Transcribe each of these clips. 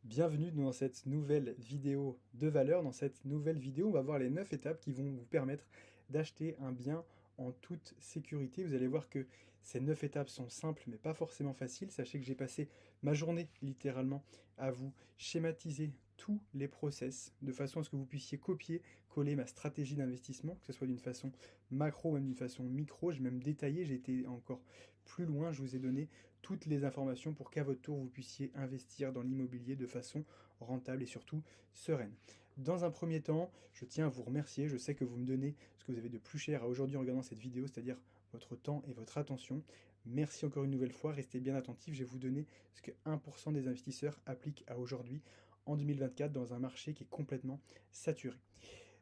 Bienvenue dans cette nouvelle vidéo de valeur. Dans cette nouvelle vidéo, on va voir les 9 étapes qui vont vous permettre d'acheter un bien en toute sécurité. Vous allez voir que ces 9 étapes sont simples mais pas forcément faciles. Sachez que j'ai passé ma journée littéralement à vous schématiser tous les process de façon à ce que vous puissiez copier, coller ma stratégie d'investissement, que ce soit d'une façon macro ou même d'une façon micro. J'ai même détaillé, j'ai été encore plus loin, je vous ai donné toutes les informations pour qu'à votre tour vous puissiez investir dans l'immobilier de façon rentable et surtout sereine. Dans un premier temps, je tiens à vous remercier. Je sais que vous me donnez ce que vous avez de plus cher à aujourd'hui en regardant cette vidéo, c'est-à-dire votre temps et votre attention. Merci encore une nouvelle fois, restez bien attentifs. Je vais vous donner ce que 1% des investisseurs appliquent à aujourd'hui en 2024 dans un marché qui est complètement saturé.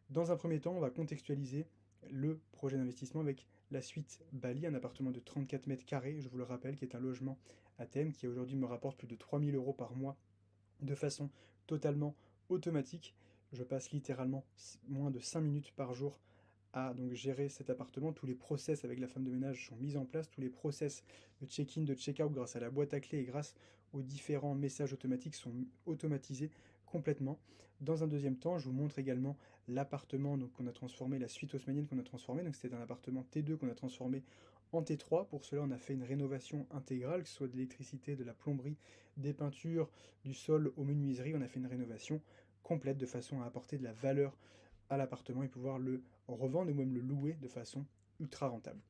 Dans un premier temps, on va contextualiser le projet d'investissement avec la suite Bali, un appartement de 34 mètres carrés, je vous le rappelle, qui est un logement à thème qui aujourd'hui me rapporte plus de 3000 euros par mois de façon totalement automatique. Je passe littéralement moins de 5 minutes par jour à donc gérer cet appartement. Tous les process avec la femme de ménage sont mis en place, tous les process de check-in, de check-out grâce à la boîte à clés et grâce aux différents messages automatiques sont automatisés complètement. Dans un deuxième temps, je vous montre également l'appartement qu'on a transformé, la suite haussmannienne qu'on a transformé. Donc c'était un appartement T2 qu'on a transformé en T3. Pour cela, on a fait une rénovation intégrale, que ce soit de l'électricité, de la plomberie, des peintures, du sol aux menuiseries. On a fait une rénovation complète de façon à apporter de la valeur à l'appartement et pouvoir le revendre ou même le louer de façon ultra rentable.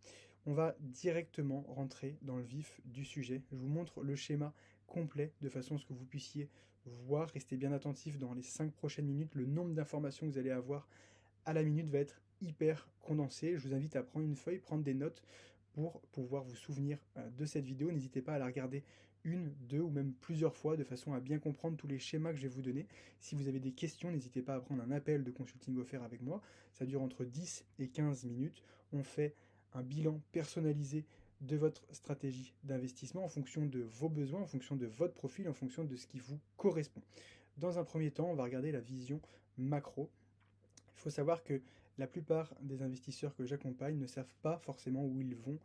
On va directement rentrer dans le vif du sujet. Je vous montre le schéma complet de façon à ce que vous puissiez voir. Restez bien attentif dans les 5 prochaines minutes. Le nombre d'informations que vous allez avoir à la minute va être hyper condensé. Je vous invite à prendre une feuille, prendre des notes pour pouvoir vous souvenir de cette vidéo. N'hésitez pas à la regarder une, deux ou même plusieurs fois de façon à bien comprendre tous les schémas que je vais vous donner. Si vous avez des questions, n'hésitez pas à prendre un appel de consulting offert avec moi. Ça dure entre 10 et 15 minutes. On fait un bilan personnalisé de votre stratégie d'investissement en fonction de vos besoins, en fonction de votre profil, en fonction de ce qui vous correspond. Dans un premier temps, on va regarder la vision macro. Il faut savoir que la plupart des investisseurs que j'accompagne ne savent pas forcément où ils vont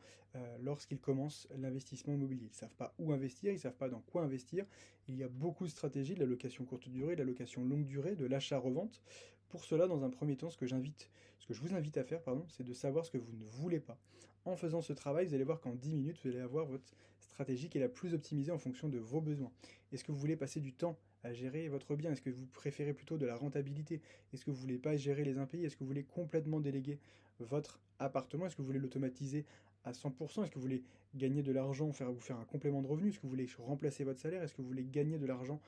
lorsqu'ils commencent l'investissement immobilier. Ils ne savent pas où investir, ils ne savent pas dans quoi investir. Il y a beaucoup de stratégies, de la location courte durée, de la location longue durée, de l'achat-revente. Pour cela, dans un premier temps, ce que je vous invite à faire, pardon, c'est de savoir ce que vous ne voulez pas. En faisant ce travail, vous allez voir qu'en 10 minutes, vous allez avoir votre stratégie qui est la plus optimisée en fonction de vos besoins. Est-ce que vous voulez passer du temps à gérer votre bien? Est-ce que vous préférez plutôt de la rentabilité? Est-ce que vous voulez pas gérer les impayés? Est-ce que vous voulez complètement déléguer votre appartement? Est-ce que vous voulez l'automatiser à 100%? Est-ce que vous voulez gagner de l'argent, vous faire un complément de revenu? Est-ce que vous voulez remplacer votre salaire? Est-ce que vous voulez gagner de l'argent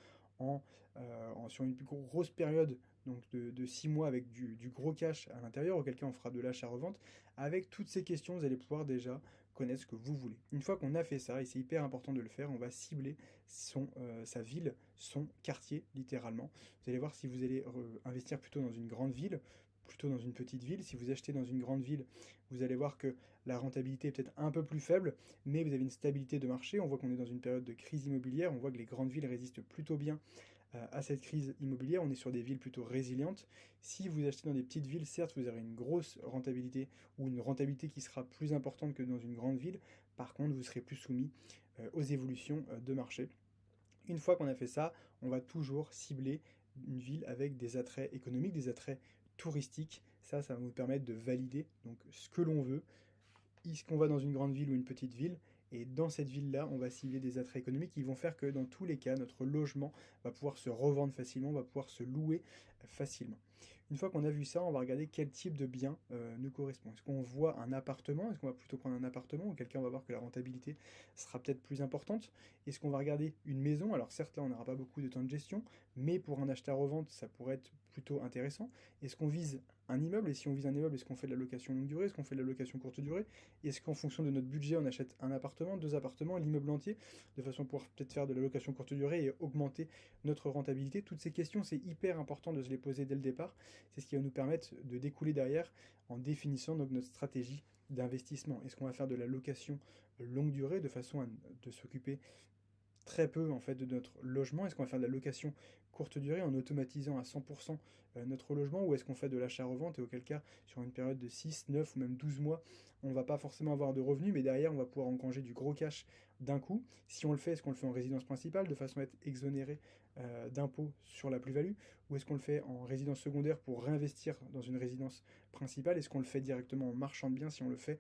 sur une plus grosse période donc de 6 mois avec du gros cash à l'intérieur, auquel cas on fera de l'achat-revente? Avec toutes ces questions, vous allez pouvoir déjà connaître ce que vous voulez. Une fois qu'on a fait ça, et c'est hyper important de le faire, on va cibler sa ville, son quartier, littéralement. Vous allez voir si vous allez investir plutôt dans une grande ville, plutôt dans une petite ville. Si vous achetez dans une grande ville, vous allez voir que la rentabilité est peut-être un peu plus faible, mais vous avez une stabilité de marché. On voit qu'on est dans une période de crise immobilière. On voit que les grandes villes résistent plutôt bien à cette crise immobilière. On est sur des villes plutôt résilientes. Si vous achetez dans des petites villes, certes, vous aurez une grosse rentabilité ou une rentabilité qui sera plus importante que dans une grande ville. Par contre, vous serez plus soumis aux évolutions de marché. Une fois qu'on a fait ça, on va toujours cibler une ville avec des attraits économiques, des attraits touristiques. Ça va nous permettre de valider donc ce que l'on veut. Est-ce qu'on va dans une grande ville ou une petite ville? Et dans cette ville-là, on va cibler des attraits économiques qui vont faire que dans tous les cas, notre logement va pouvoir se revendre facilement, va pouvoir se louer facilement. Une fois qu'on a vu ça, on va regarder quel type de bien nous correspond. Est-ce qu'on voit un appartement? Est-ce qu'on va plutôt prendre un appartement? Ou quelqu'un va voir que la rentabilité sera peut-être plus importante? Est-ce qu'on va regarder une maison? Alors certes, là, on n'aura pas beaucoup de temps de gestion, mais pour un achat-revente, ça pourrait être plutôt intéressant. Est-ce qu'on vise un immeuble? Et si on vise un immeuble, est-ce qu'on fait de la location longue durée? Est-ce qu'on fait de la location courte durée? Est-ce qu'en fonction de notre budget, on achète un appartement, deux appartements, l'immeuble entier, de façon à pouvoir peut-être faire de la location courte durée et augmenter notre rentabilité? Toutes ces questions, c'est hyper important de se les poser dès le départ. C'est ce qui va nous permettre de découler derrière en définissant donc notre stratégie d'investissement. Est-ce qu'on va faire de la location longue durée de façon à de s'occuper très peu en fait de notre logement? Est-ce qu'on va faire de la location courte durée en automatisant à 100% notre logement, ou est-ce qu'on fait de l'achat-revente et auquel cas sur une période de 6, 9 ou même 12 mois, on va pas forcément avoir de revenus, mais derrière on va pouvoir engranger du gros cash d'un coup? Si on le fait, est-ce qu'on le fait en résidence principale de façon à être exonéré d'impôt sur la plus-value, ou est-ce qu'on le fait en résidence secondaire pour réinvestir dans une résidence principale? Est-ce qu'on le fait directement en marchand de biens si on le fait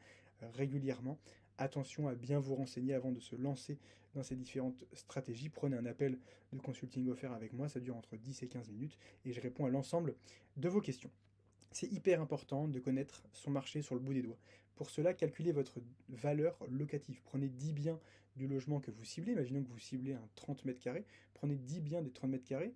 régulièrement? Attention à bien vous renseigner avant de se lancer dans ces différentes stratégies. Prenez un appel de consulting offert avec moi, ça dure entre 10 et 15 minutes et je réponds à l'ensemble de vos questions. C'est hyper important de connaître son marché sur le bout des doigts. Pour cela, calculez votre valeur locative. Prenez 10 biens du logement que vous ciblez. Imaginons que vous ciblez un 30 mètres carrés. Prenez 10 biens des 30 mètres carrés.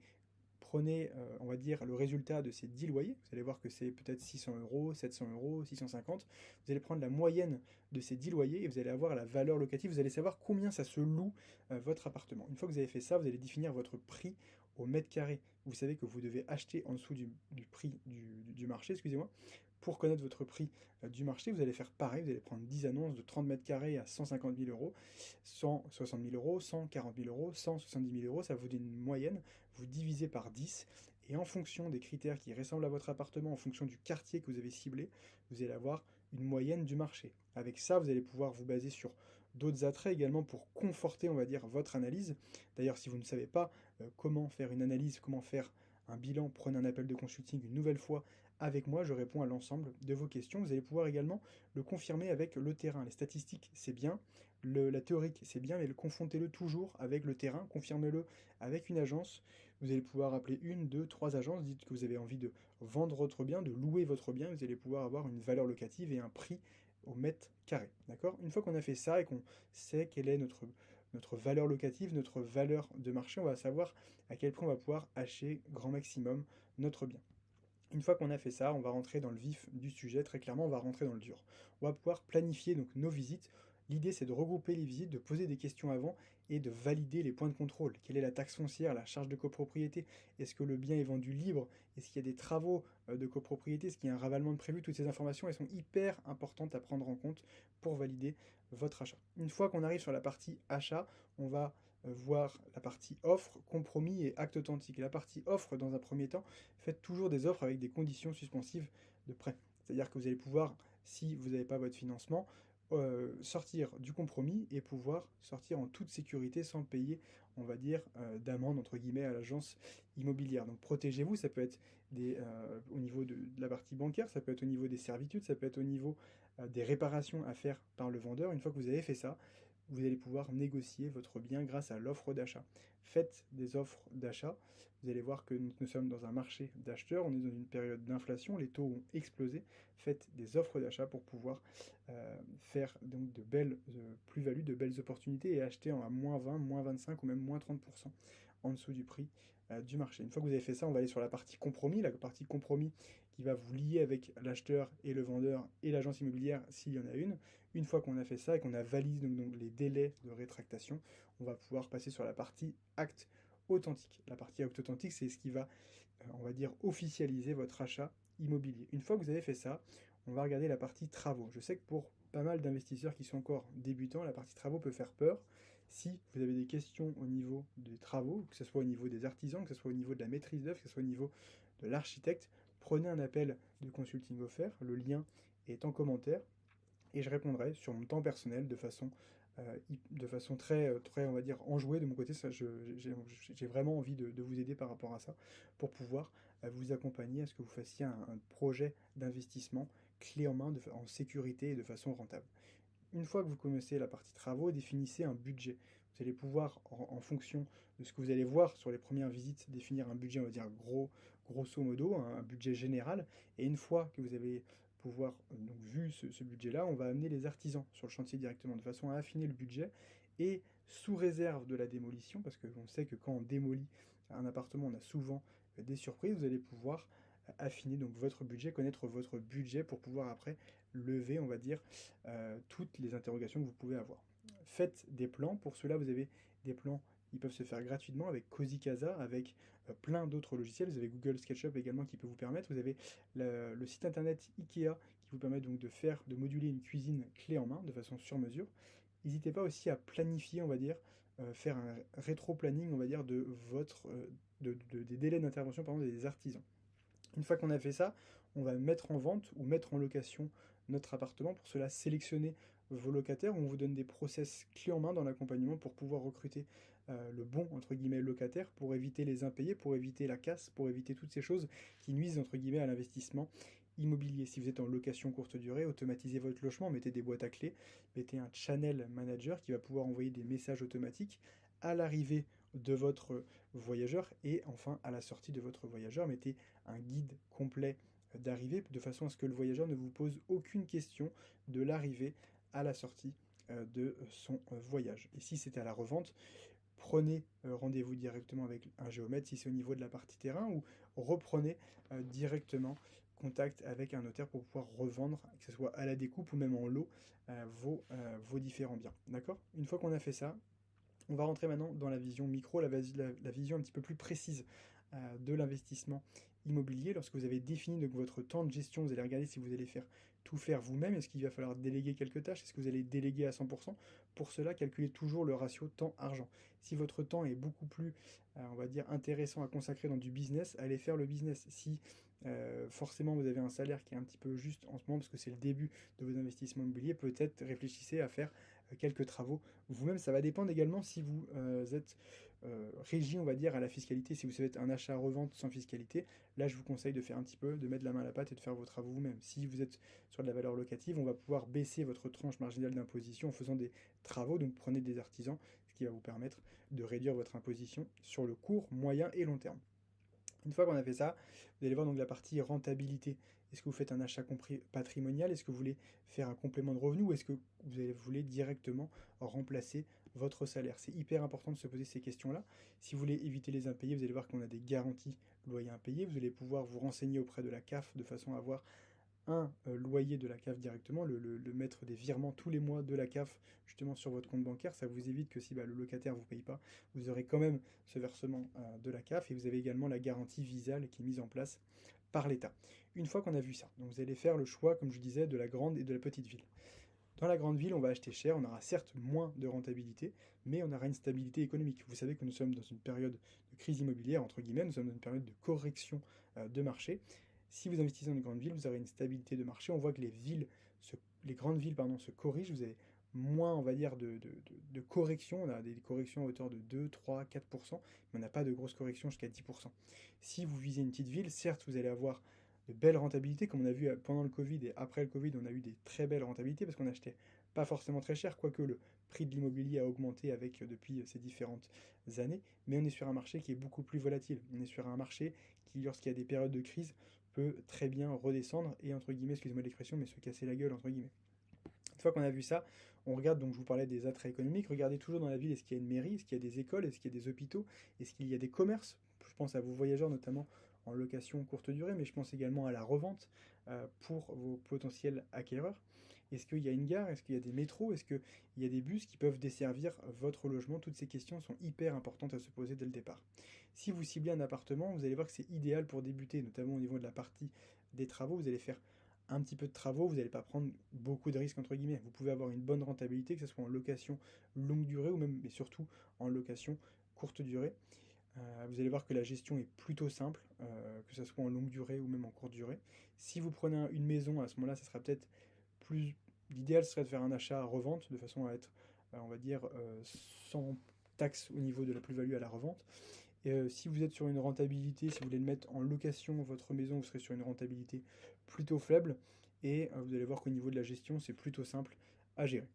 Prenez, on va dire, le résultat de ces 10 loyers. Vous allez voir que c'est peut-être 600 euros, 700 euros, 650. Vous allez prendre la moyenne de ces 10 loyers et vous allez avoir la valeur locative. Vous allez savoir combien ça se loue votre appartement. Une fois que vous avez fait ça, vous allez définir votre prix au mètre carré. Vous savez que vous devez acheter en dessous du prix du marché, excusez-moi. Pour connaître votre prix du marché, vous allez faire pareil, vous allez prendre 10 annonces de 30 mètres carrés à 150 000 euros, 160 000 euros, 140 000 euros, 170 000 euros, ça vous donne une moyenne, vous divisez par 10, et en fonction des critères qui ressemblent à votre appartement, en fonction du quartier que vous avez ciblé, vous allez avoir une moyenne du marché. Avec ça, vous allez pouvoir vous baser sur d'autres attraits également pour conforter, on va dire, votre analyse. D'ailleurs, si vous ne savez pas comment faire une analyse, comment faire un bilan, prenez un appel de consulting une nouvelle fois avec moi, je réponds à l'ensemble de vos questions. Vous allez pouvoir également le confirmer avec le terrain. Les statistiques, c'est bien, la théorique, c'est bien, mais confrontez-le toujours avec le terrain, confirmez-le avec une agence. Vous allez pouvoir appeler une, deux, trois agences, dites que vous avez envie de vendre votre bien, de louer votre bien, vous allez pouvoir avoir une valeur locative et un prix au mètre carré. D'accord? Une fois qu'on a fait ça et qu'on sait quelle est notre valeur locative, notre valeur de marché, on va savoir à quel point on va pouvoir acheter grand maximum notre bien. Une fois qu'on a fait ça, on va rentrer dans le vif du sujet, très clairement, on va rentrer dans le dur. On va pouvoir planifier donc nos visites. L'idée, c'est de regrouper les visites, de poser des questions avant et de valider les points de contrôle. Quelle est la taxe foncière, la charge de copropriété? Est-ce que le bien est vendu libre? Est-ce qu'il y a des travaux de copropriété? Est-ce qu'il y a un ravalement de prévu? Toutes ces informations, elles sont hyper importantes à prendre en compte pour valider votre achat. Une fois qu'on arrive sur la partie achat, on va voir la partie offre, compromis et acte authentique. La partie offre, dans un premier temps, faites toujours des offres avec des conditions suspensives de prêt. C'est-à-dire que vous allez pouvoir, si vous n'avez pas votre financement, sortir du compromis et pouvoir sortir en toute sécurité sans payer, on va dire, d'amende entre guillemets à l'agence immobilière. Donc protégez-vous, ça peut être au niveau de la partie bancaire, ça peut être au niveau des servitudes, ça peut être au niveau des réparations à faire par le vendeur. Une fois que vous avez fait ça, vous allez pouvoir négocier votre bien grâce à l'offre d'achat. Faites des offres d'achat. Vous allez voir que nous sommes dans un marché d'acheteurs, on est dans une période d'inflation, les taux ont explosé. Faites des offres d'achat pour pouvoir faire donc de belles plus-values, de belles opportunités et acheter à moins 20, moins 25 ou même moins 30% en dessous du prix du marché. Une fois que vous avez fait ça, on va aller sur la partie compromis. La partie compromis qui va vous lier avec l'acheteur et le vendeur et l'agence immobilière s'il y en a une. Une fois qu'on a fait ça et qu'on a validé donc les délais de rétractation, on va pouvoir passer sur la partie acte authentique. La partie acte authentique, c'est ce qui va, on va dire, officialiser votre achat immobilier. Une fois que vous avez fait ça, on va regarder la partie travaux. Je sais que pour pas mal d'investisseurs qui sont encore débutants, la partie travaux peut faire peur. Si vous avez des questions au niveau des travaux, que ce soit au niveau des artisans, que ce soit au niveau de la maîtrise d'œuvre, que ce soit au niveau de l'architecte, prenez un appel de consulting offert. Le lien est en commentaire et je répondrai sur mon temps personnel de façon très, on va dire, enjouée de mon côté. J'ai vraiment envie de vous aider par rapport à ça pour pouvoir vous accompagner à ce que vous fassiez un projet d'investissement clé en main, en sécurité et de façon rentable. Une fois que vous connaissez la partie travaux, définissez un budget. Vous allez pouvoir, en fonction de ce que vous allez voir sur les premières visites, définir un budget, on va dire grosso modo, un budget général. Et une fois que vous avez pouvoir, donc, vu ce budget-là, on va amener les artisans sur le chantier directement, de façon à affiner le budget. Et sous réserve de la démolition, parce qu'on sait que quand on démolit un appartement, on a souvent des surprises, vous allez pouvoir affiner donc votre budget, connaître votre budget pour pouvoir après lever, on va dire, toutes les interrogations que vous pouvez avoir. Faites des plans. Pour cela, vous avez des plans qui peuvent se faire gratuitement avec Cozy Casa, avec plein d'autres logiciels. Vous avez Google SketchUp également qui peut vous permettre. Vous avez le site internet Ikea qui vous permet donc de moduler une cuisine clé en main de façon sur mesure. N'hésitez pas aussi à planifier, on va dire, faire un rétro-planning, on va dire, de des délais d'intervention, par exemple, des artisans. Une fois qu'on a fait ça, on va mettre en vente ou mettre en location notre appartement. Pour cela, sélectionner vos locataires. On vous donne des process clés en main dans l'accompagnement pour pouvoir recruter le bon entre guillemets locataire, pour éviter les impayés, pour éviter la casse, pour éviter toutes ces choses qui nuisent entre guillemets à l'investissement immobilier. Si vous êtes en location courte durée, automatisez votre logement, mettez des boîtes à clés, mettez un channel manager qui va pouvoir envoyer des messages automatiques à l'arrivée de votre voyageur et enfin à la sortie de votre voyageur. Mettez un guide complet d'arrivée de façon à ce que le voyageur ne vous pose aucune question de l'arrivée à la sortie de son voyage. Et si c'est à la revente, prenez rendez-vous directement avec un géomètre si c'est au niveau de la partie terrain ou reprenez directement contact avec un notaire pour pouvoir revendre, que ce soit à la découpe ou même en lot, vos différents biens. D'accord? Une fois qu'on a fait ça, on va rentrer maintenant dans la vision micro, la vision un petit peu plus précise de l'investissement immobilier. Lorsque vous avez défini donc, votre temps de gestion, vous allez regarder si vous allez tout faire vous-même. Est-ce qu'il va falloir déléguer quelques tâches? Est-ce que vous allez déléguer à 100%? Pour cela, calculez toujours le ratio temps-argent. Si votre temps est beaucoup plus, on va dire, intéressant à consacrer dans du business, allez faire le business. Si forcément vous avez un salaire qui est un petit peu juste en ce moment parce que c'est le début de vos investissements immobiliers, peut-être réfléchissez à faire quelques travaux vous-même. Ça va dépendre également si vous êtes régi, on va dire, à la fiscalité. Si vous faites un achat-revente sans fiscalité, là, je vous conseille de faire un petit peu, de mettre la main à la pâte et de faire vos travaux vous-même. Si vous êtes sur de la valeur locative, on va pouvoir baisser votre tranche marginale d'imposition en faisant des travaux. Donc, prenez des artisans, ce qui va vous permettre de réduire votre imposition sur le court, moyen et long terme. Une fois qu'on a fait ça, vous allez voir donc la partie rentabilité. Est-ce que vous faites un achat patrimonial? Est-ce que vous voulez faire un complément de revenu ou est-ce que vous voulez directement remplacer votre salaire? C'est hyper important de se poser ces questions-là. Si vous voulez éviter les impayés, vous allez voir qu'on a des garanties loyers impayés. Vous allez pouvoir vous renseigner auprès de la CAF de façon à avoir un loyer de la CAF directement, le mettre des virements tous les mois de la CAF justement sur votre compte bancaire. Ça vous évite que si le locataire ne vous paye pas, vous aurez quand même ce versement de la CAF et vous avez également la garantie visale qui est mise en place par l'État. Une fois qu'on a vu ça, donc vous allez faire le choix, comme je disais, de la grande et de la petite ville. Dans la grande ville, on va acheter cher, on aura certes moins de rentabilité, mais on aura une stabilité économique. Vous savez que nous sommes dans une période de crise immobilière, entre guillemets, nous sommes dans une période de correction de marché. Si vous investissez dans une grande ville, vous aurez une stabilité de marché. On voit que les grandes villes se corrigent, vous avez moins, on va dire, de corrections. On a des corrections à hauteur de 2, 3, 4%, mais on n'a pas de grosses corrections jusqu'à 10%. Si vous visez une petite ville, certes, vous allez avoir de belles rentabilités, comme on a vu pendant le Covid et après le Covid, on a eu des très belles rentabilités parce qu'on achetait pas forcément très cher, quoique le prix de l'immobilier a augmenté depuis ces différentes années, mais on est sur un marché qui est beaucoup plus volatile. On est sur un marché qui, lorsqu'il y a des périodes de crise, peut très bien redescendre et, entre guillemets, excusez-moi l'expression, mais se casser la gueule, entre guillemets. Une fois qu'on a vu ça, on regarde, donc je vous parlais des attraits économiques, regardez toujours dans la ville, est-ce qu'il y a une mairie, est-ce qu'il y a des écoles, est-ce qu'il y a des hôpitaux, est-ce qu'il y a des commerces? Je pense à vos voyageurs notamment en location courte durée, mais je pense également à la revente pour vos potentiels acquéreurs. Est-ce qu'il y a une gare? Est-ce qu'il y a des métros? Est-ce qu'il y a des bus qui peuvent desservir votre logement? Toutes ces questions sont hyper importantes à se poser dès le départ. Si vous ciblez un appartement, vous allez voir que c'est idéal pour débuter, notamment au niveau de la partie des travaux. Vous allez faire un petit peu de travaux, vous n'allez pas prendre beaucoup de risques entre guillemets. Vous pouvez avoir une bonne rentabilité, que ce soit en location longue durée ou même, mais surtout en location courte durée. Vous allez voir que la gestion est plutôt simple, que ce soit en longue durée ou même en courte durée. Si vous prenez une maison, à ce moment-là, ça sera peut-être plus... L'idéal serait de faire un achat à revente, de façon à être, on va dire, sans taxe au niveau de la plus-value à la revente. Et si vous êtes sur une rentabilité, si vous voulez le mettre en location, votre maison, vous serez sur une rentabilité plutôt faible. Et vous allez voir qu'au niveau de la gestion, c'est plutôt simple à gérer.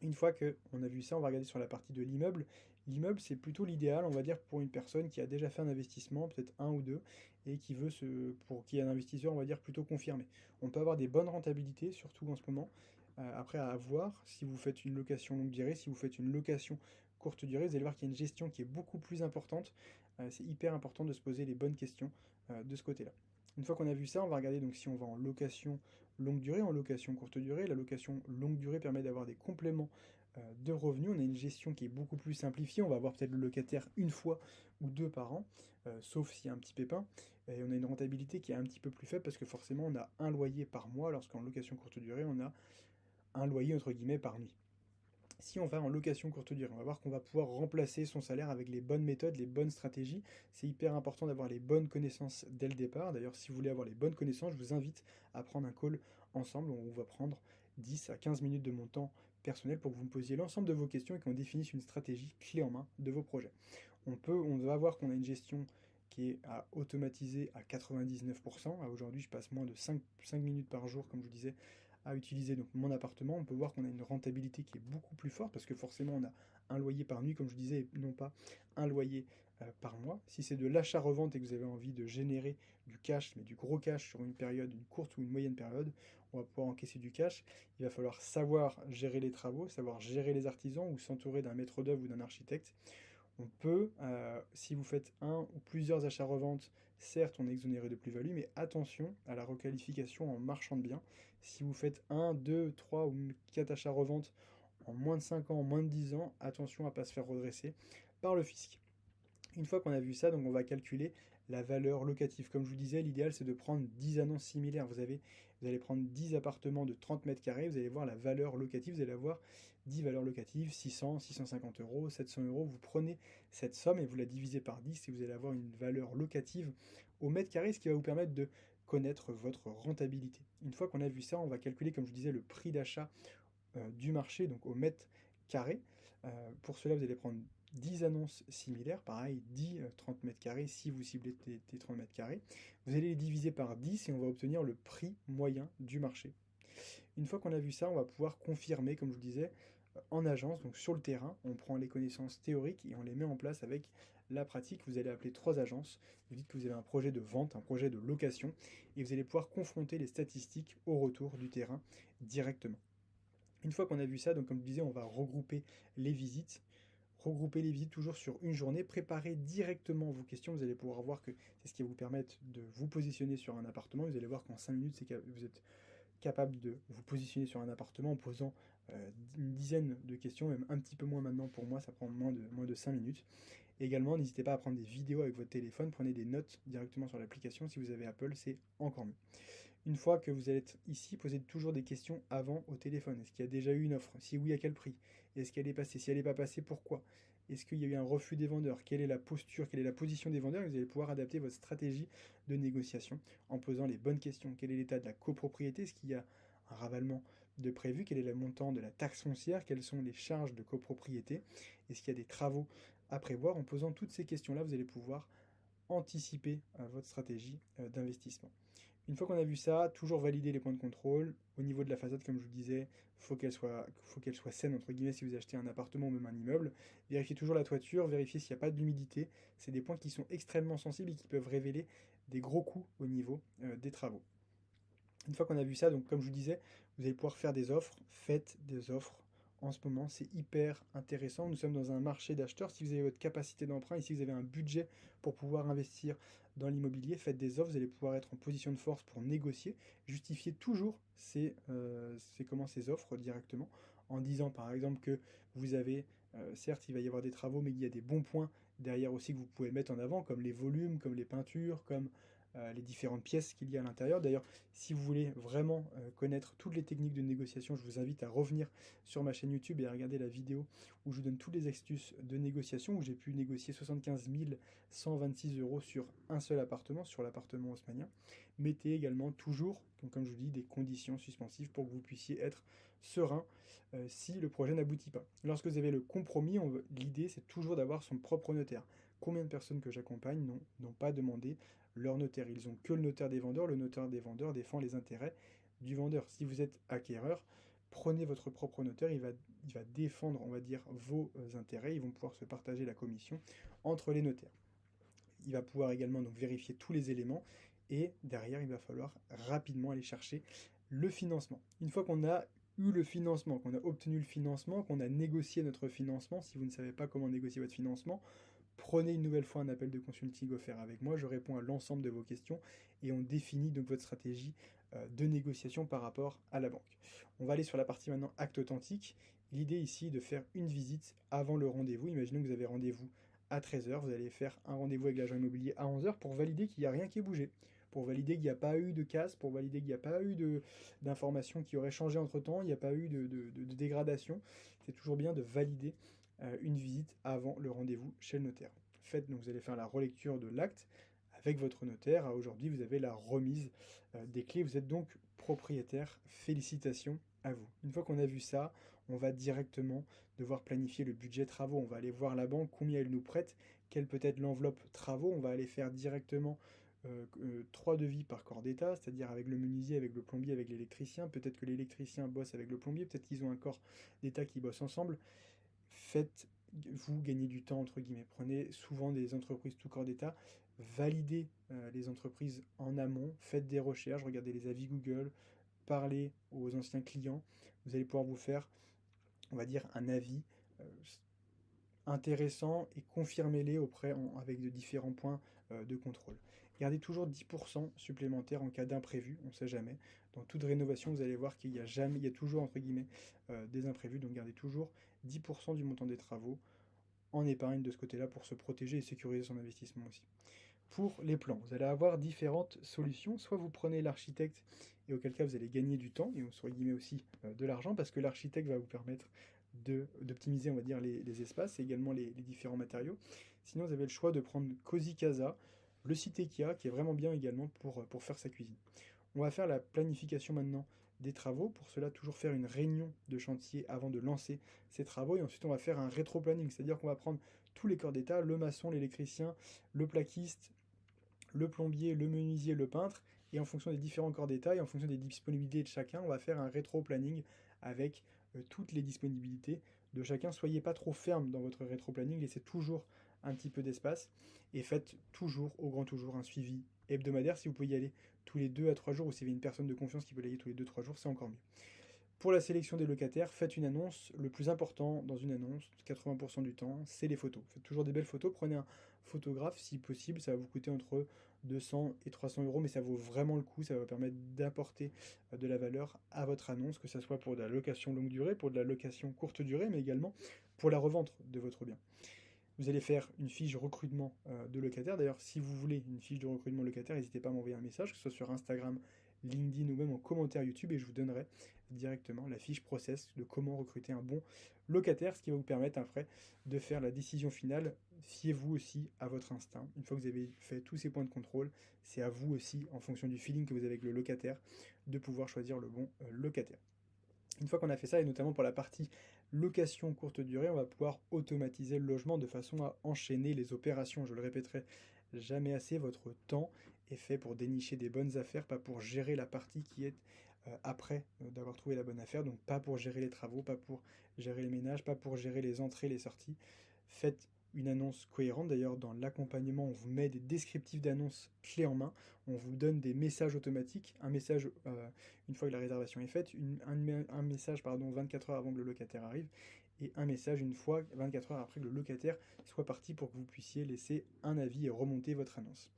Une fois qu'on a vu ça, on va regarder sur la partie de l'immeuble. L'immeuble, c'est plutôt l'idéal, on va dire, pour une personne qui a déjà fait un investissement, peut-être un ou deux, et pour qui est un investisseur, on va dire, plutôt confirmé. On peut avoir des bonnes rentabilités, surtout en ce moment. Après, à voir, si vous faites une location longue durée, si vous faites une location courte durée, vous allez voir qu'il y a une gestion qui est beaucoup plus importante. C'est hyper important de se poser les bonnes questions de ce côté-là. Une fois qu'on a vu ça, on va regarder donc si on va en location longue durée, en location courte durée. La location longue durée permet d'avoir des compléments de revenus. On a une gestion qui est beaucoup plus simplifiée. On va avoir peut-être le locataire une fois ou deux par an, sauf s'il y a un petit pépin. Et on a une rentabilité qui est un petit peu plus faible parce que forcément on a un loyer par mois, lorsqu'en location courte durée, on a un loyer entre guillemets par nuit. Si on va en location courte durée, on va voir qu'on va pouvoir remplacer son salaire avec les bonnes méthodes, les bonnes stratégies. C'est hyper important d'avoir les bonnes connaissances dès le départ. D'ailleurs, si vous voulez avoir les bonnes connaissances, je vous invite à prendre un call ensemble. On va prendre 10 à 15 minutes de mon temps personnel pour que vous me posiez l'ensemble de vos questions et qu'on définisse une stratégie clé en main de vos projets. On va voir qu'on a une gestion qui est à automatiser à 99%. Aujourd'hui, je passe moins de 5 minutes par jour, comme je vous disais, à utiliser donc mon appartement. On peut voir qu'on a une rentabilité qui est beaucoup plus forte parce que forcément, on a un loyer par nuit, comme je disais, et non pas un loyer par mois. Si c'est de l'achat-revente et que vous avez envie de générer du cash, mais du gros cash sur une période, une courte ou une moyenne période, on va pouvoir encaisser du cash. Il va falloir savoir gérer les travaux, savoir gérer les artisans ou s'entourer d'un maître d'œuvre ou d'un architecte. On peut, si vous faites un ou plusieurs achats-reventes, certes, on est exonéré de plus-value, mais attention à la requalification en marchand de biens. Si vous faites un, 2, 3 ou 4 achats-reventes en moins de 5 ans, en moins de 10 ans, attention à ne pas se faire redresser par le fisc. Une fois qu'on a vu ça, donc on va calculer la valeur locative. Comme je vous disais, l'idéal c'est de prendre 10 annonces similaires. Vous allez prendre 10 appartements de 30 mètres carrés, vous allez voir la valeur locative, vous allez avoir 10 valeurs locatives, 600, 650 euros, 700 euros. Vous prenez cette somme et vous la divisez par 10 et vous allez avoir une valeur locative au mètre carré, ce qui va vous permettre de connaître votre rentabilité. Une fois qu'on a vu ça, on va calculer, comme je vous disais, le prix d'achat du marché, donc au mètre carré. Pour cela, vous allez prendre 10 annonces similaires, pareil, 10 30 mètres carrés si vous ciblez tes 30 mètres carrés. Vous allez les diviser par 10 et on va obtenir le prix moyen du marché. Une fois qu'on a vu ça, on va pouvoir confirmer, comme je vous disais, en agence, donc sur le terrain, on prend les connaissances théoriques et on les met en place avec la pratique. Vous allez appeler 3 agences, vous dites que vous avez un projet de vente, un projet de location, et vous allez pouvoir confronter les statistiques au retour du terrain directement. Une fois qu'on a vu ça, donc comme je disais, on va regrouper les visites. Regrouper les visites toujours sur une journée, préparer directement vos questions. Vous allez pouvoir voir que c'est ce qui va vous permettre de vous positionner sur un appartement. Vous allez voir qu'en 5 minutes, vous êtes capable de vous positionner sur un appartement en posant une dizaine de questions, même un petit peu moins maintenant pour moi, ça prend moins de 5 minutes. Et également, n'hésitez pas à prendre des vidéos avec votre téléphone, prenez des notes directement sur l'application. Si vous avez Apple, c'est encore mieux. Une fois que vous allez être ici, posez toujours des questions avant au téléphone. Est-ce qu'il y a déjà eu une offre? Si oui, à quel prix? Est-ce qu'elle est passée? Si elle n'est pas passée, pourquoi? Est-ce qu'il y a eu un refus des vendeurs? Quelle est la posture? Quelle est la position des vendeurs? Et vous allez pouvoir adapter votre stratégie de négociation en posant les bonnes questions. Quel est l'état de la copropriété? Est-ce qu'il y a un ravalement de prévu? Quel est le montant de la taxe foncière? Quelles sont les charges de copropriété? Est-ce qu'il y a des travaux à prévoir? En posant toutes ces questions-là, vous allez pouvoir anticiper votre stratégie d'investissement. Une fois qu'on a vu ça, toujours valider les points de contrôle. Au niveau de la façade, comme je vous disais, faut qu'elle soit saine, entre guillemets, si vous achetez un appartement ou même un immeuble. Vérifiez toujours la toiture, vérifiez s'il n'y a pas d'humidité. C'est des points qui sont extrêmement sensibles et qui peuvent révéler des gros coûts au niveau des travaux. Une fois qu'on a vu ça, donc comme je vous disais, vous allez pouvoir faire des offres. Faites des offres. En ce moment, c'est hyper intéressant. Nous sommes dans un marché d'acheteurs. Si vous avez votre capacité d'emprunt et si vous avez un budget pour pouvoir investir dans l'immobilier, faites des offres. Vous allez pouvoir être en position de force pour négocier. Justifiez toujours ces offres directement en disant par exemple que vous avez, certes, il va y avoir des travaux, mais il y a des bons points derrière aussi que vous pouvez mettre en avant, comme les volumes, comme les peintures, comme les différentes pièces qu'il y a à l'intérieur. D'ailleurs, si vous voulez vraiment connaître toutes les techniques de négociation, je vous invite à revenir sur ma chaîne YouTube et à regarder la vidéo où je vous donne toutes les astuces de négociation, où j'ai pu négocier 75 126 euros sur un seul appartement, sur l'appartement haussmannien. Mettez également toujours, comme je vous dis, des conditions suspensives pour que vous puissiez être serein si le projet n'aboutit pas. Lorsque vous avez le compromis, l'idée c'est toujours d'avoir son propre notaire. Combien de personnes que j'accompagne n'ont pas demandé leur notaire? Ils ont que le notaire des vendeurs. Le notaire des vendeurs défend les intérêts du vendeur. Si vous êtes acquéreur, prenez votre propre notaire. Il va défendre, on va dire, vos intérêts. Ils vont pouvoir se partager la commission entre les notaires. Il va pouvoir également donc vérifier tous les éléments. Et derrière, il va falloir rapidement aller chercher le financement. Une fois qu'on a eu le financement, qu'on a obtenu le financement, qu'on a négocié notre financement, si vous ne savez pas comment négocier votre financement, prenez une nouvelle fois un appel de consulting offert avec moi, je réponds à l'ensemble de vos questions et on définit donc votre stratégie de négociation par rapport à la banque. On va aller sur la partie maintenant acte authentique. L'idée ici est de faire une visite avant le rendez-vous. Imaginons que vous avez rendez-vous à 13 h, vous allez faire un rendez-vous avec l'agent immobilier à 11 h pour valider qu'il n'y a rien qui est bougé, pour valider qu'il n'y a pas eu de casse, pour valider qu'il n'y a pas eu d'informations qui auraient changé entre-temps, il n'y a pas eu de dégradation. C'est toujours bien de valider une visite avant le rendez-vous chez le notaire. Faites, donc vous allez faire la relecture de l'acte avec votre notaire. Aujourd'hui, vous avez la remise des clés. Vous êtes donc propriétaire. Félicitations à vous. Une fois qu'on a vu ça, on va directement devoir planifier le budget travaux. On va aller voir la banque, combien elle nous prête, quelle peut être l'enveloppe travaux. On va aller faire directement 3 devis par corps d'état, c'est-à-dire avec le menuisier, avec le plombier, avec l'électricien. Peut-être que l'électricien bosse avec le plombier, peut-être qu'ils ont un corps d'état qui bosse ensemble. Faites-vous gagner du temps, entre guillemets. Prenez souvent des entreprises tout corps d'état, validez les entreprises en amont, faites des recherches, regardez les avis Google, parlez aux anciens clients. Vous allez pouvoir vous faire, on va dire, un avis euh, intéressant et confirmez-les avec de différents points de contrôle. Gardez toujours 10% supplémentaires en cas d'imprévu, on ne sait jamais. Dans toute rénovation, vous allez voir qu'il y a jamais, il y a toujours entre guillemets des imprévus, donc gardez toujours 10% du montant des travaux en épargne de ce côté-là pour se protéger et sécuriser son investissement aussi. Pour les plans, vous allez avoir différentes solutions. Soit vous prenez l'architecte, et auquel cas vous allez gagner du temps, et entre guillemets aussi de l'argent, parce que l'architecte va vous permettre d'optimiser, on va dire, les espaces et également les différents matériaux. Sinon, vous avez le choix de prendre Cozy Casa, le site IKEA, qui est vraiment bien également pour faire sa cuisine. On va faire la planification maintenant des travaux. Pour cela, toujours faire une réunion de chantier avant de lancer ces travaux. Et ensuite, on va faire un rétro-planning, c'est-à-dire qu'on va prendre tous les corps d'état, le maçon, l'électricien, le plaquiste, le plombier, le menuisier, le peintre, et en fonction des différents corps d'état et en fonction des disponibilités de chacun, on va faire un rétro-planning avec toutes les disponibilités de chacun. Soyez pas trop ferme dans votre rétro-planning, laissez toujours un petit peu d'espace et faites toujours, au grand toujours, un suivi hebdomadaire. Si vous pouvez y aller tous les 2 à 3 jours ou si vous avez une personne de confiance qui peut y aller tous les 2-3 jours, c'est encore mieux. Pour la sélection des locataires, faites une annonce. Le plus important dans une annonce, 80% du temps, c'est les photos. Faites toujours des belles photos. Prenez un photographe si possible. Ça va vous coûter entre 200 et 300 euros, mais ça vaut vraiment le coup. Ça va vous permettre d'apporter de la valeur à votre annonce, que ce soit pour de la location longue durée, pour de la location courte durée, mais également pour la revente de votre bien. Vous allez faire une fiche recrutement de locataire. D'ailleurs, si vous voulez une fiche de recrutement locataire, n'hésitez pas à m'envoyer un message, que ce soit sur Instagram, LinkedIn ou même en commentaire YouTube, et je vous donnerai directement la fiche process de comment recruter un bon locataire, ce qui va vous permettre après de faire la décision finale. Fiez-vous aussi à votre instinct. Une fois que vous avez fait tous ces points de contrôle, c'est à vous aussi, en fonction du feeling que vous avez avec le locataire, de pouvoir choisir le bon locataire. Une fois qu'on a fait ça, et notamment pour la partie location courte durée, on va pouvoir automatiser le logement de façon à enchaîner les opérations. Je le répéterai jamais assez, votre temps est fait pour dénicher des bonnes affaires, pas pour gérer la partie qui est après d'avoir trouvé la bonne affaire, donc pas pour gérer les travaux, pas pour gérer le ménage, pas pour gérer les entrées, les sorties. Faites une annonce cohérente. D'ailleurs, dans l'accompagnement, on vous met des descriptifs d'annonces clés en main. On vous donne des messages automatiques. Un message une fois que la réservation est faite, un message 24 heures avant que le locataire arrive, et un message une fois 24 heures après que le locataire soit parti pour que vous puissiez laisser un avis et remonter votre annonce.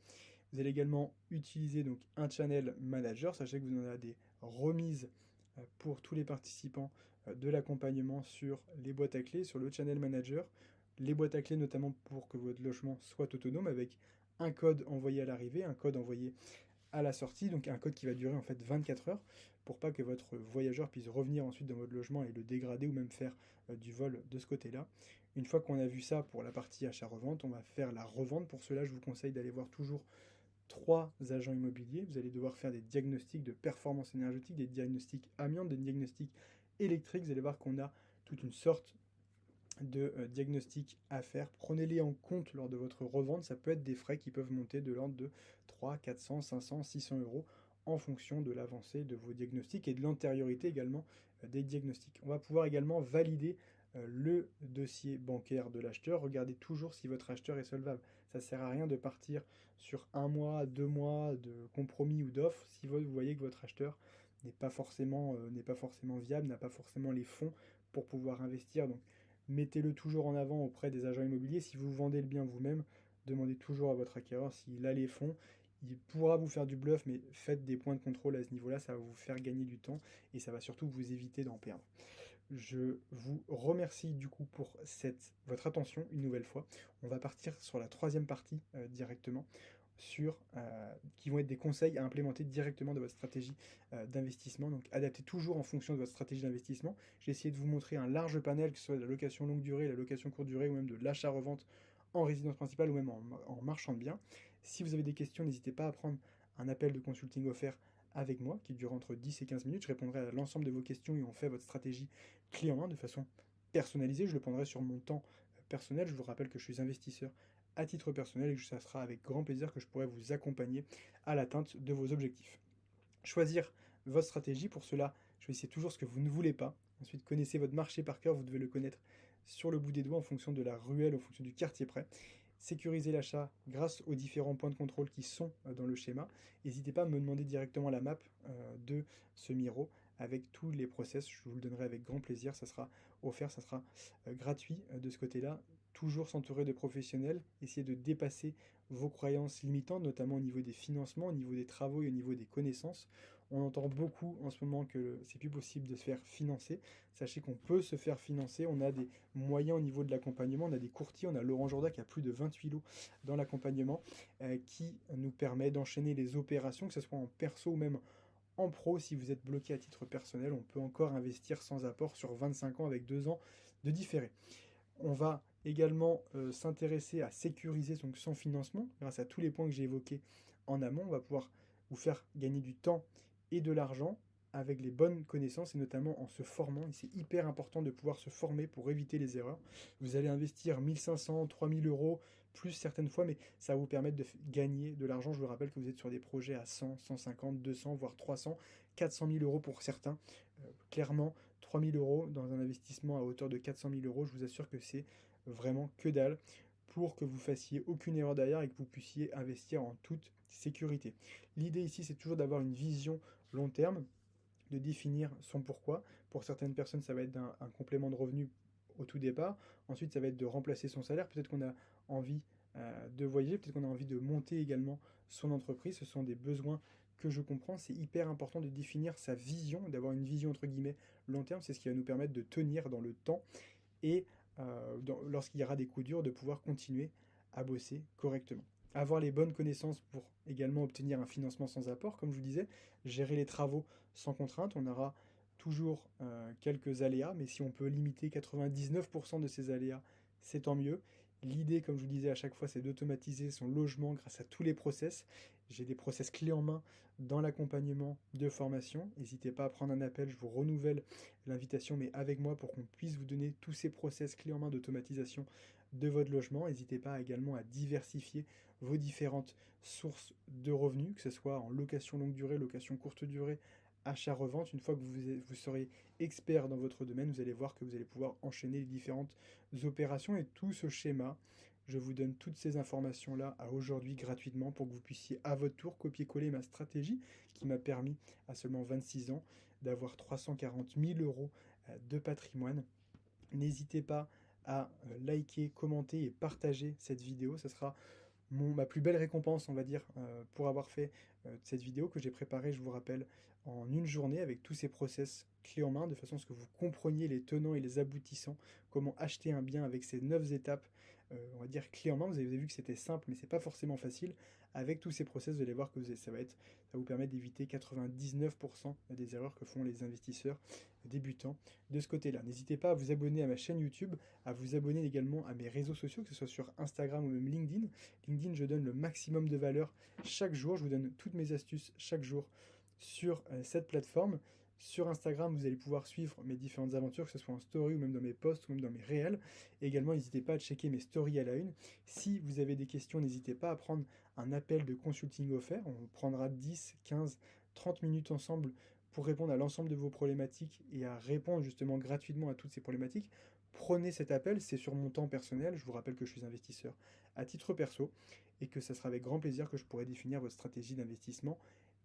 Vous allez également utiliser donc un channel manager. Sachez que vous en avez des remises pour tous les participants de l'accompagnement sur les boîtes à clés, sur le channel manager. Les boîtes à clés notamment pour que votre logement soit autonome avec un code envoyé à l'arrivée, un code envoyé à la sortie, donc un code qui va durer en fait 24 heures pour pas que votre voyageur puisse revenir ensuite dans votre logement et le dégrader ou même faire du vol de ce côté-là. Une fois qu'on a vu ça pour la partie achat-revente, on va faire la revente. Pour cela, je vous conseille d'aller voir toujours 3 agents immobiliers. Vous allez devoir faire des diagnostics de performance énergétique, des diagnostics amiante, des diagnostics électriques. Vous allez voir qu'on a toute une sorte de diagnostic à faire. Prenez-les en compte lors de votre revente. Ça peut être des frais qui peuvent monter de l'ordre de 300, 400, 500, 600 euros en fonction de l'avancée de vos diagnostics et de l'antériorité également des diagnostics. On va pouvoir également valider le dossier bancaire de l'acheteur. Regardez toujours si votre acheteur est solvable. Ça ne sert à rien de partir sur 1 mois, 2 mois de compromis ou d'offres si vous voyez que votre acheteur n'est pas forcément viable, n'a pas forcément les fonds pour pouvoir investir. Donc mettez-le toujours en avant auprès des agents immobiliers. Si vous vendez le bien vous-même, demandez toujours à votre acquéreur s'il a les fonds. Il pourra vous faire du bluff, mais faites des points de contrôle à ce niveau-là, ça va vous faire gagner du temps et ça va surtout vous éviter d'en perdre. Je vous remercie du coup pour votre attention une nouvelle fois. On va partir sur la troisième partie directement, qui vont être des conseils à implémenter directement dans votre stratégie d'investissement. Donc adaptez toujours en fonction de votre stratégie d'investissement. J'ai essayé de vous montrer un large panel, que ce soit de la location longue durée, la location courte durée ou même de l'achat-revente en résidence principale ou même en marchand de biens. Si vous avez des questions, n'hésitez pas à prendre un appel de consulting offert avec moi, qui dure entre 10 et 15 minutes. Je répondrai à l'ensemble de vos questions et on fait votre stratégie clé en main de façon personnalisée. Je le prendrai sur mon temps personnel. Je vous rappelle que je suis investisseur à titre personnel et que ça sera avec grand plaisir que je pourrai vous accompagner à l'atteinte de vos objectifs. Choisir votre stratégie, pour cela, choisissez toujours ce que vous ne voulez pas. Ensuite, connaissez votre marché par cœur, vous devez le connaître sur le bout des doigts en fonction de la ruelle, en fonction du quartier près. Sécurisez l'achat grâce aux différents points de contrôle qui sont dans le schéma. N'hésitez pas à me demander directement la map de ce Miro avec tous les process. Je vous le donnerai avec grand plaisir. Ça sera offert, ça sera gratuit de ce côté-là. Toujours s'entourer de professionnels. Essayez de dépasser vos croyances limitantes, notamment au niveau des financements, au niveau des travaux et au niveau des connaissances. On entend beaucoup en ce moment que c'est plus possible de se faire financer. Sachez qu'on peut se faire financer. On a des moyens au niveau de l'accompagnement. On a des courtiers. On a Laurent Jourda qui a plus de 28 lots dans l'accompagnement qui nous permet d'enchaîner les opérations, que ce soit en perso ou même en pro. Si vous êtes bloqué à titre personnel, on peut encore investir sans apport sur 25 ans avec 2 ans de différé. On va également s'intéresser à sécuriser donc son financement grâce à tous les points que j'ai évoqués en amont. On va pouvoir vous faire gagner du temps et de l'argent avec les bonnes connaissances et notamment en se formant. Et c'est hyper important de pouvoir se former pour éviter les erreurs. Vous allez investir 1500, 3000 euros plus certaines fois, mais ça va vous permettre de gagner de l'argent. Je vous rappelle que vous êtes sur des projets à 100, 150, 200, voire 300, 400 000 euros pour certains. Clairement, 3 000 euros dans un investissement à hauteur de 400 000 euros, je vous assure que c'est vraiment que dalle pour que vous fassiez aucune erreur derrière et que vous puissiez investir en toute sécurité. L'idée ici, c'est toujours d'avoir une vision long terme, de définir son pourquoi. Pour certaines personnes, ça va être un complément de revenu au tout départ. Ensuite, ça va être de remplacer son salaire. Peut-être qu'on a envie de voyager, peut-être qu'on a envie de monter également son entreprise. Ce sont des besoins que je comprends. C'est hyper important de définir sa vision, d'avoir une vision entre guillemets long terme. C'est ce qui va nous permettre de tenir dans le temps et lorsqu'il y aura des coups durs, de pouvoir continuer à bosser correctement. Avoir les bonnes connaissances pour également obtenir un financement sans apport, comme je vous disais, gérer les travaux sans contrainte. On aura toujours quelques aléas, mais si on peut limiter 99% de ces aléas, c'est tant mieux. L'idée, comme je vous disais à chaque fois, c'est d'automatiser son logement grâce à tous les process. J'ai des process clés en main dans l'accompagnement de formation. N'hésitez pas à prendre un appel, je vous renouvelle l'invitation, mais avec moi pour qu'on puisse vous donner tous ces process clés en main d'automatisation de votre logement. N'hésitez pas également à diversifier vos différentes sources de revenus, que ce soit en location longue durée, location courte durée, achat-revente. Une fois que vous serez expert dans votre domaine, vous allez voir que vous allez pouvoir enchaîner les différentes opérations et tout ce schéma. Je vous donne toutes ces informations-là à aujourd'hui gratuitement pour que vous puissiez à votre tour copier-coller ma stratégie qui m'a permis à seulement 26 ans d'avoir 340 000 euros de patrimoine. N'hésitez pas à liker, commenter et partager cette vidéo. Ce sera ma plus belle récompense, on va dire, pour avoir fait cette vidéo que j'ai préparée, je vous rappelle, en une journée avec tous ces process clés en main, de façon à ce que vous compreniez les tenants et les aboutissants, comment acheter un bien avec ces 9 étapes, on va dire clés en main. Vous avez vu que c'était simple, mais c'est pas forcément facile. Avec tous ces process, vous allez voir que ça va vous permettre d'éviter 99% des erreurs que font les investisseurs débutants de ce côté-là. N'hésitez pas à vous abonner à ma chaîne YouTube, à vous abonner également à mes réseaux sociaux, que ce soit sur Instagram ou même LinkedIn. LinkedIn, je donne le maximum de valeur chaque jour. Je vous donne toutes mes astuces chaque jour sur cette plateforme. Sur Instagram, vous allez pouvoir suivre mes différentes aventures, que ce soit en story ou même dans mes posts ou même dans mes réels. Et également, n'hésitez pas à checker mes stories à la une. Si vous avez des questions, n'hésitez pas à prendre un appel de consulting offert. On prendra 10, 15, 30 minutes ensemble pour répondre à l'ensemble de vos problématiques et à répondre justement gratuitement à toutes ces problématiques. Prenez cet appel, c'est sur mon temps personnel. Je vous rappelle que je suis investisseur à titre perso et que ça sera avec grand plaisir que je pourrai définir votre stratégie d'investissement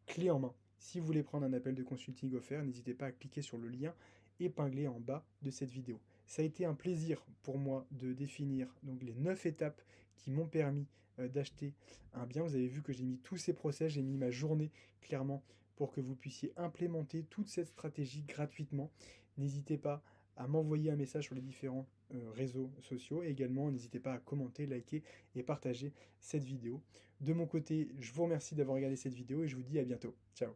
clé en main. Si vous voulez prendre un appel de consulting offert, n'hésitez pas à cliquer sur le lien épinglé en bas de cette vidéo. Ça a été un plaisir pour moi de définir donc les 9 étapes qui m'ont permis d'acheter un bien. Vous avez vu que j'ai mis tous ces process, j'ai mis ma journée clairement pour que vous puissiez implémenter toute cette stratégie gratuitement. N'hésitez pas à m'envoyer un message sur les différents réseaux sociaux et également n'hésitez pas à commenter, liker et partager cette vidéo. De mon côté, je vous remercie d'avoir regardé cette vidéo et je vous dis à bientôt. Ciao.